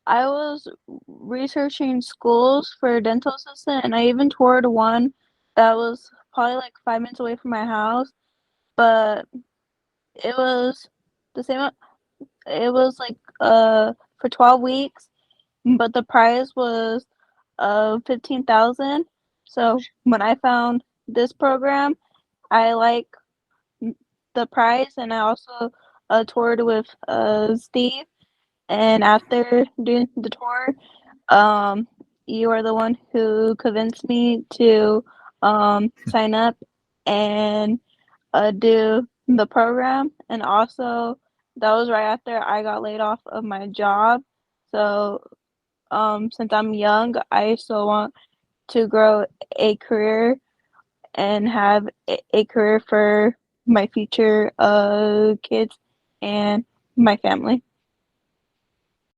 I was researching schools for a dental assistant, and I even toured one that was probably like 5 minutes away from my house, but it was the same. It was like for 12 weeks, but the price was 15,000. So when I found this program, I like the price, and I also toured with Steve. And after doing the tour, um, you are the one who convinced me to sign up and do the program. And also, that was right after I got laid off of my job. So, since I'm young, I still want to grow a career and have a career for my future kids and my family.